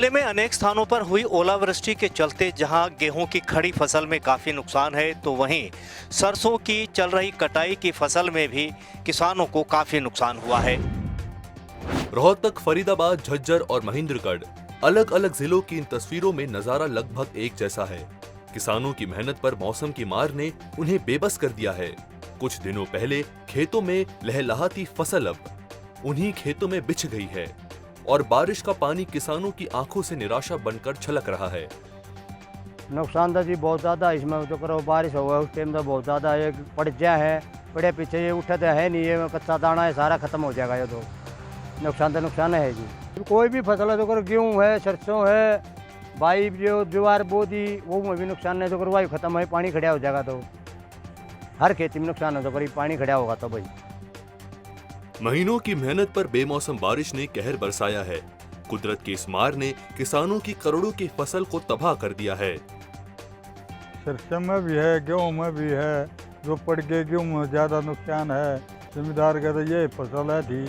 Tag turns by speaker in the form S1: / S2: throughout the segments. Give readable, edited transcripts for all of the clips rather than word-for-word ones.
S1: जिले में अनेक स्थानों पर हुई ओलावृष्टि के चलते जहां गेहूं की खड़ी फसल में काफी नुकसान है, तो वहीं सरसों की चल रही कटाई की फसल में भी किसानों को काफी नुकसान हुआ है।
S2: रोहतक, फरीदाबाद, झज्जर और महेंद्रगढ़ अलग अलग जिलों की इन तस्वीरों में नजारा लगभग एक जैसा है। किसानों की मेहनत पर मौसम की मार ने उन्हें बेबस कर दिया है। कुछ दिनों पहले खेतों में लहलहाती फसल अब उन्हीं खेतों में बिछ गई है और बारिश का पानी किसानों की आंखों से निराशा बनकर छलक रहा है।
S3: नुकसान तो जी बहुत ज़्यादा इसमें जो करो बारिश हुआ उस टाइम तो बहुत ज़्यादा ये पड़ जा है, पड़े पीछे ये उठे तो है नहीं, ये कच्चा दाना है सारा खत्म हो जाएगा। ये तो नुकसान है जी। कोई भी फसल है जो करो गेहूँ है, सरसों है, भाई जो ज्वार बोदी वो में भी नुकसान है। जो करो वायु खत्म है, पानी खड़ा हो जाएगा तो हर खेती में नुकसान है। जो करो पानी खड़ा होगा तो भाई
S2: महीनों की मेहनत पर बेमौसम बारिश ने कहर बरसाया है। कुदरत की इस मार ने किसानों की करोड़ों की फसल को तबाह कर दिया है।
S4: सरसों में भी है, गेहूँ में भी है। जो पड़ गए गेहूँ में ज़्यादा नुकसान है। जमींदार का तो ये फसल है थी,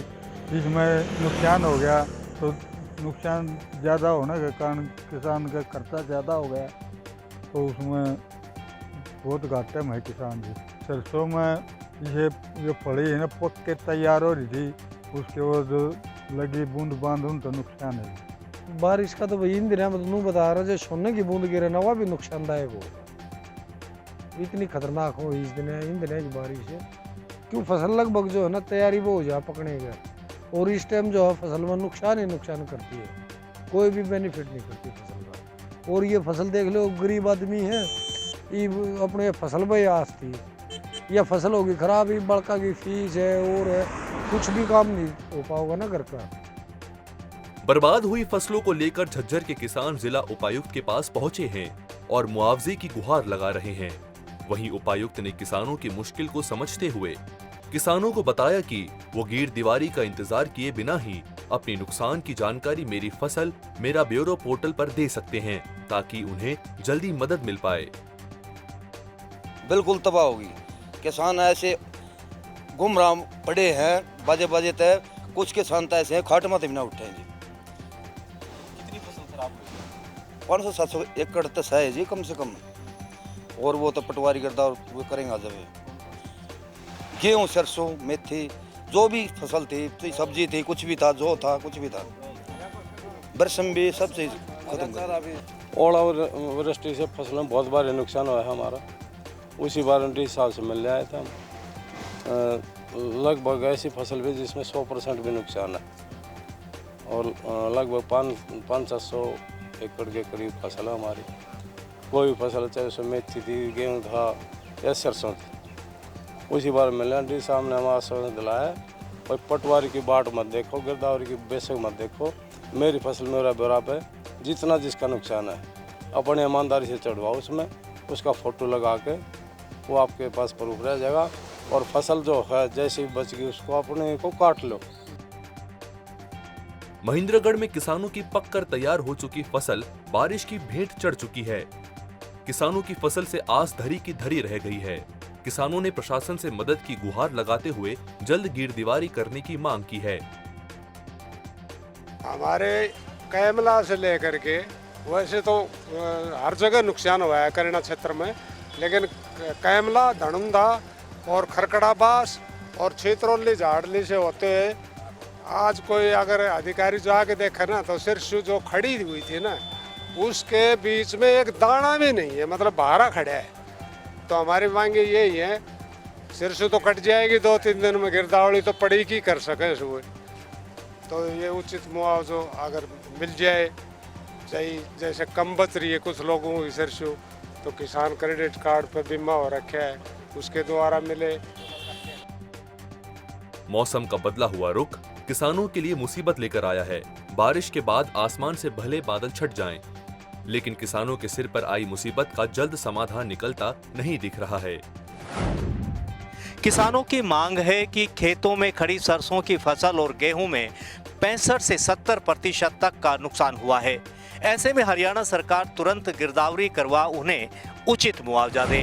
S4: इसमें नुकसान हो गया तो नुकसान ज़्यादा होने के कारण किसान का खर्चा ज़्यादा हो गया तो उसमें बहुत घाटे में है किसान जी। सरसों में ये जो फली है ना पक के तैयार हो रही थी, उसके वो जो लगी बूंद बांध उन तो नुकसान है।
S5: बारिश का तो भाई इन दिनों में तो बता रहा जो सोने की बूंद गिरे ना वह भी नुकसानदायक हो, इतनी खतरनाक हो इस दिन इन दिनों की बारिश है। क्यों फसल लगभग जो है ना तैयारी वो हो जा पकने का, और इस टाइम जो है फसल में नुकसान ही नुकसान करती है, कोई भी बेनिफिट नहीं करती फसल का। और ये फसल देख लो गरीब आदमी है, ये अपने फसल पर आस थी, यह फसल होगी खराब, ही बड़का की फीस है और है, कुछ भी काम नहीं हो पाओगा ना घर का।
S2: बर्बाद हुई फसलों को लेकर झज्जर के किसान जिला उपायुक्त के पास पहुंचे हैं और मुआवजे की गुहार लगा रहे हैं। वहीं उपायुक्त ने किसानों की मुश्किल को समझते हुए किसानों को बताया कि वो गीर दीवारी का इंतजार किए बिना ही अपने नुकसान की जानकारी मेरी फसल मेरा ब्यूरो पोर्टल पर दे सकते हैं, ताकि उन्हें जल्दी मदद मिल पाए।
S6: बिल्कुल तबाह होगी, किसान ऐसे गुमराह पड़े हैं बाजे बाजे तय। कुछ किसान तो ऐसे हैं खाट मत भी ना उठे जी।
S7: कितनी फसल खराब हुई?
S6: 500-700 एकड़ तक है जी कम से कम, और वो तो पटवारी करता और वो करेंगे जब गेहूँ, सरसों, मेथी जो भी फसल थी, तो सब्जी थी, कुछ भी था, जो था कुछ भी था, बरसम भी सब चीज खत्म कर।
S8: ओलावृष्टि से फसल में बहुत बार नुकसान हुआ है हमारा, उसी वारंटी हिसाब से मिल आया था। लगभग ऐसी फसल भी जिसमें 100% भी नुकसान है, और लगभग 500-700 एकड़ के करीब फसल है हमारी। कोई भी फसल चाहे उसमें मेथी थी, गेहूँ था या सरसों थी, उसी बार मिल सामने हमारा आश्वासन दिलाया। और पटवारी की बाट मत देखो, गिरदावरी की बेशक मत देखो, मेरी फसल मेरा बराबर है। जितना जिसका नुकसान है अपने ईमानदारी से चढ़वाओ, उसमें उसका फोटो लगा के वो आपके पास प्रूफ रह जाएगा, और फसल जो है जैसी बच गई उसको अपने को काट लो।
S2: महेंद्रगढ़ में किसानों की पककर तैयार हो चुकी फसल बारिश की भेंट चढ़ चुकी है। किसानों की फसल से आस धरी की धरी रह गई है। किसानों ने प्रशासन से मदद की गुहार लगाते हुए जल्द गिरदीवारी करने की मांग की है।
S9: हमारे कैमला से लेकर के वैसे तो हर जगह नुकसान हुआ है करेना क्षेत्र में, लेकिन कैमला, धनुंदा और खरकड़ाबास और क्षेत्रोली झाड़ली से होते हैं। आज कोई अगर अधिकारी जो आके देखे ना तो सिरसू जो खड़ी हुई थी ना उसके बीच में एक दाना भी नहीं है, मतलब बाहर खड़ा है। तो हमारी मांग यही है, सिरसू तो कट जाएगी 2-3 दिन में, गिरदावरी तो पड़ी की कर सके सुबह, तो ये उचित मुआवजा अगर मिल जाए, चाहे जैसे कम बच रही है कुछ लोगों की सरसों, तो किसान क्रेडिट कार्ड पर बीमा हो रखा है उसके द्वारा मिले।
S2: मौसम का बदला हुआ रुख किसानों के लिए मुसीबत लेकर आया है। बारिश के बाद आसमान से भले बादल छट जाएं, लेकिन किसानों के सिर पर आई मुसीबत का जल्द समाधान निकलता नहीं दिख रहा है।
S1: किसानों की मांग है कि खेतों में खड़ी सरसों की फसल और गेहूं में 65 से 70% तक का नुकसान हुआ है। ऐसे में हरियाणा सरकार तुरंत गिरदावरी करवा उन्हें उचित मुआवजा दे।